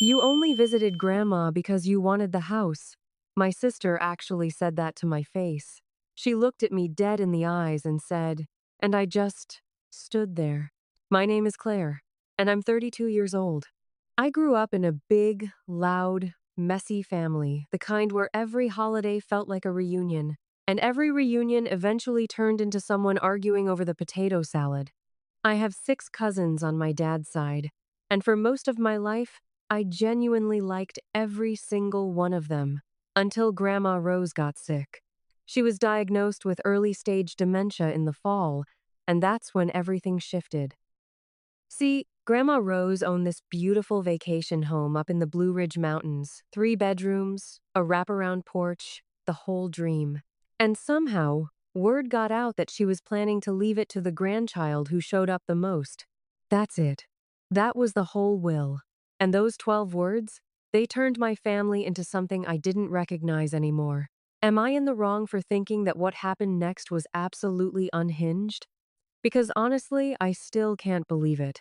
You only visited Grandma because you wanted the house. My sister actually said that to my face. She looked at me dead in the eyes and said, and I just stood there. My name is Claire, and I'm 32 years old. I grew up in a big, loud, messy family, the kind where every holiday felt like a reunion, and every reunion eventually turned into someone arguing over the potato salad. I have 6 cousins on my dad's side, and for most of my life, I genuinely liked every single one of them, until Grandma Rose got sick. She was diagnosed with early-stage dementia in the fall, and that's when everything shifted. See, Grandma Rose owned this beautiful vacation home up in the Blue Ridge Mountains, 3 bedrooms, a wraparound porch, the whole dream. And somehow, word got out that she was planning to leave it to the grandchild who showed up the most. That's it. That was the whole will. And those 12 words, they turned my family into something I didn't recognize anymore. Am I in the wrong for thinking that what happened next was absolutely unhinged? Because honestly, I still can't believe it.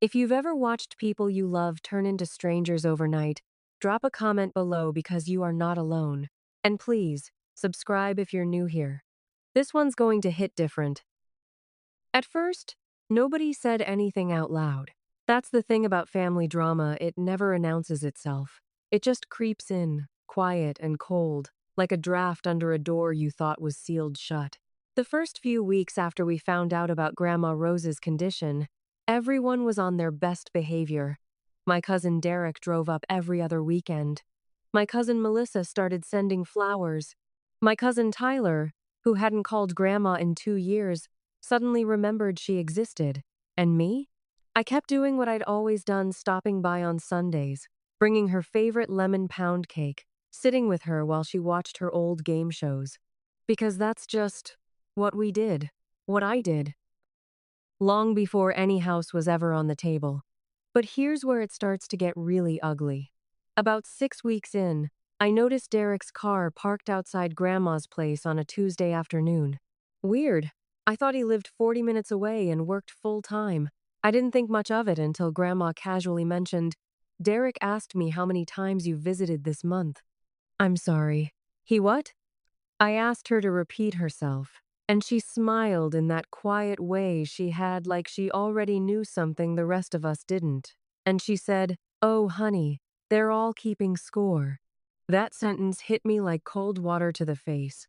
If you've ever watched people you love turn into strangers overnight, drop a comment below because you are not alone. And please, subscribe if you're new here. This one's going to hit different. At first, nobody said anything out loud. That's the thing about family drama, it never announces itself. It just creeps in, quiet and cold, like a draft under a door you thought was sealed shut. The first few weeks after we found out about Grandma Rose's condition, everyone was on their best behavior. My cousin Derek drove up every other weekend. My cousin Melissa started sending flowers. My cousin Tyler, who hadn't called Grandma in 2 years, suddenly remembered she existed. And me? I kept doing what I'd always done, stopping by on Sundays, bringing her favorite lemon pound cake, sitting with her while she watched her old game shows. Because that's just what we did. What I did. Long before any house was ever on the table. But here's where it starts to get really ugly. About 6 weeks in, I noticed Derek's car parked outside Grandma's place on a Tuesday afternoon. Weird. I thought he lived 40 minutes away and worked full-time. I didn't think much of it until Grandma casually mentioned, "Derek asked me how many times you visited this month." I'm sorry. He what? I asked her to repeat herself, and she smiled in that quiet way she had, like she already knew something the rest of us didn't. And she said, "Oh, honey, they're all keeping score." That sentence hit me like cold water to the face.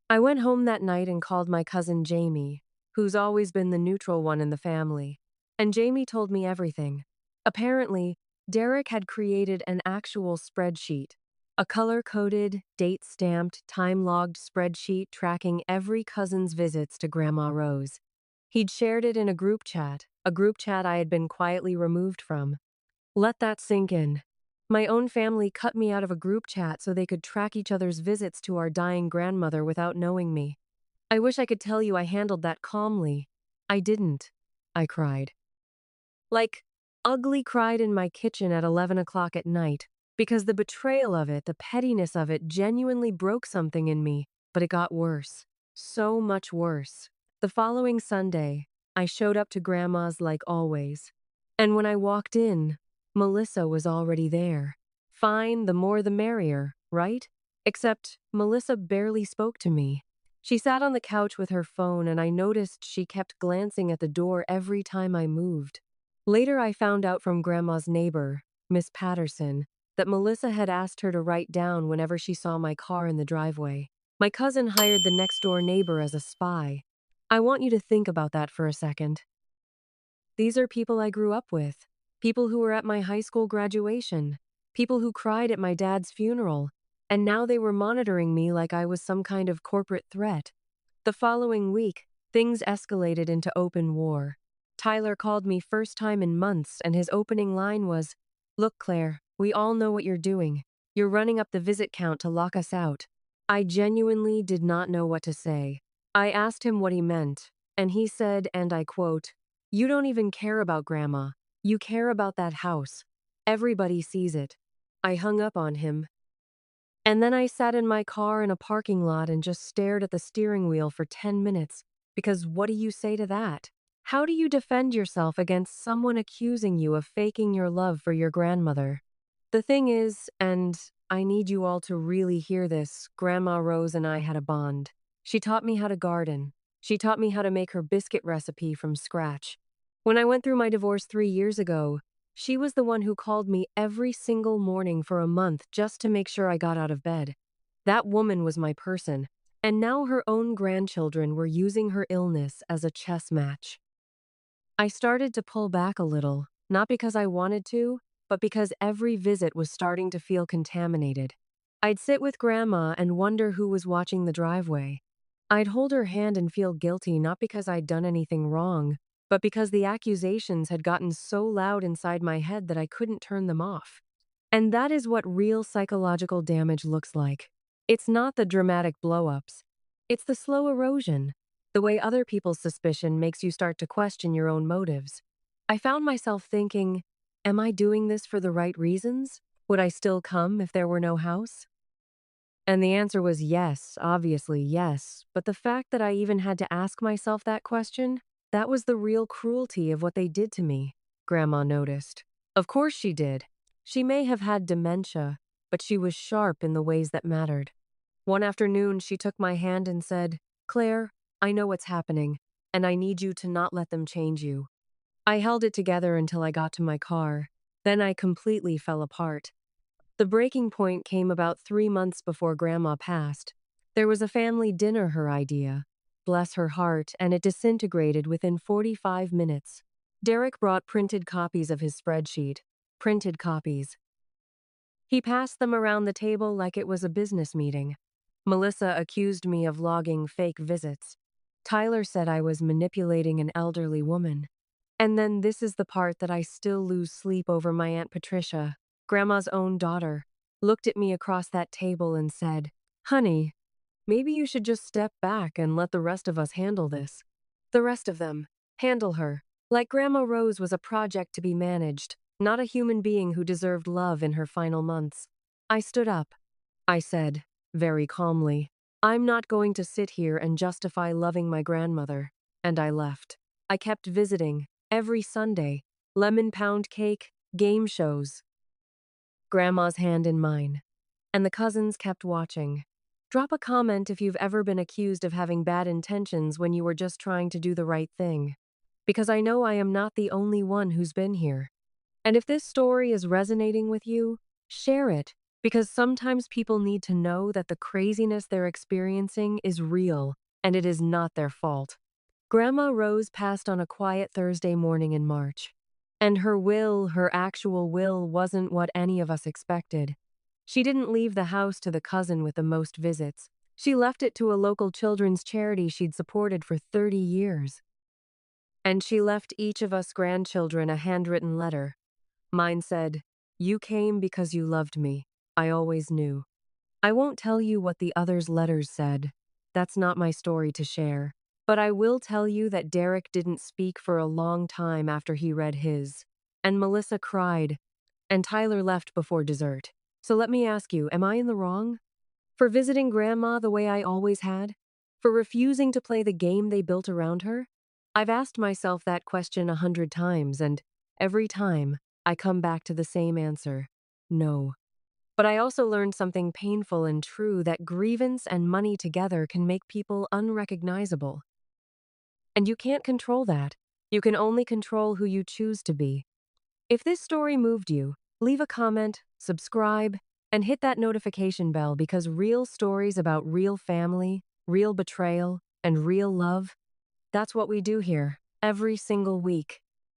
I went home that night and called my cousin Jamie, who's always been the neutral one in the family. And Jamie told me everything. Apparently, Derek had created an actual spreadsheet, a color-coded, date-stamped, time-logged spreadsheet tracking every cousin's visits to Grandma Rose. He'd shared it in a group chat I had been quietly removed from. Let that sink in. My own family cut me out of a group chat so they could track each other's visits to our dying grandmother without knowing me. I wish I could tell you I handled that calmly. I didn't. I cried. Like, ugly cried in my kitchen at 11 o'clock at night, because the betrayal of it, the pettiness of it genuinely broke something in me, but it got worse. So much worse. The following Sunday, I showed up to Grandma's like always. And when I walked in, Melissa was already there. Fine, the more the merrier, right? Except Melissa barely spoke to me. She sat on the couch with her phone, and I noticed she kept glancing at the door every time I moved. Later, I found out from Grandma's neighbor, Miss Patterson, that Melissa had asked her to write down whenever she saw my car in the driveway. My cousin hired the next-door neighbor as a spy. I want you to think about that for a second. These are people I grew up with. People who were at my high school graduation. People who cried at my dad's funeral. And now they were monitoring me like I was some kind of corporate threat. The following week, things escalated into open war. Tyler called me first time in months, and his opening line was, "Look, Claire, we all know what you're doing. You're running up the visit count to lock us out." I genuinely did not know what to say. I asked him what he meant, and he said, and I quote, "You don't even care about Grandma. You care about that house. Everybody sees it." I hung up on him. And then I sat in my car in a parking lot and just stared at the steering wheel for 10 minutes, because what do you say to that? How do you defend yourself against someone accusing you of faking your love for your grandmother? The thing is, and I need you all to really hear this, Grandma Rose and I had a bond. She taught me how to garden. She taught me how to make her biscuit recipe from scratch. When I went through my divorce 3 years ago, she was the one who called me every single morning for a month just to make sure I got out of bed. That woman was my person, and now her own grandchildren were using her illness as a chess match. I started to pull back a little, not because I wanted to, but because every visit was starting to feel contaminated. I'd sit with Grandma and wonder who was watching the driveway. I'd hold her hand and feel guilty not because I'd done anything wrong, but because the accusations had gotten so loud inside my head that I couldn't turn them off. And that is what real psychological damage looks like. It's not the dramatic blow-ups. It's the slow erosion. The way other people's suspicion makes you start to question your own motives. I found myself thinking, am I doing this for the right reasons? Would I still come if there were no house? And the answer was yes, obviously yes, but the fact that I even had to ask myself that question, that was the real cruelty of what they did to me, Grandma noticed. Of course she did. She may have had dementia, but she was sharp in the ways that mattered. One afternoon, she took my hand and said, "Claire, I know what's happening, and I need you to not let them change you." I held it together until I got to my car. Then I completely fell apart. The breaking point came about 3 months before Grandma passed. There was a family dinner, her idea. Bless her heart, and it disintegrated within 45 minutes. Derek brought printed copies of his spreadsheet. Printed copies. He passed them around the table like it was a business meeting. Melissa accused me of logging fake visits. Tyler said I was manipulating an elderly woman. And then this is the part that I still lose sleep over. My Aunt Patricia, Grandma's own daughter, looked at me across that table and said, "Honey, maybe you should just step back and let the rest of us handle this." The rest of them. Handle her. Like Grandma Rose was a project to be managed, not a human being who deserved love in her final months. I stood up. I said, very calmly, "I'm not going to sit here and justify loving my grandmother." And I left. I kept visiting, every Sunday, lemon pound cake, game shows. Grandma's hand in mine. And the cousins kept watching. Drop a comment if you've ever been accused of having bad intentions when you were just trying to do the right thing. Because I know I am not the only one who's been here. And if this story is resonating with you, share it, because sometimes people need to know that the craziness they're experiencing is real, and it is not their fault. Grandma Rose passed on a quiet Thursday morning in March. And her actual will, wasn't what any of us expected. She didn't leave the house to the cousin with the most visits. She left it to a local children's charity she'd supported for 30 years. And she left each of us grandchildren a handwritten letter. Mine said, "You came because you loved me. I always knew." I won't tell you what the others' letters said. That's not my story to share. But I will tell you that Derek didn't speak for a long time after he read his. And Melissa cried. And Tyler left before dessert. So let me ask you, am I in the wrong? For visiting Grandma the way I always had? For refusing to play the game they built around her? I've asked myself that question 100 times, and every time, I come back to the same answer. No. But I also learned something painful and true, that grievance and money together can make people unrecognizable. And you can't control that. You can only control who you choose to be. If this story moved you, leave a comment, subscribe, and hit that notification bell, because real stories about real family, real betrayal, and real love, that's what we do here, every single week.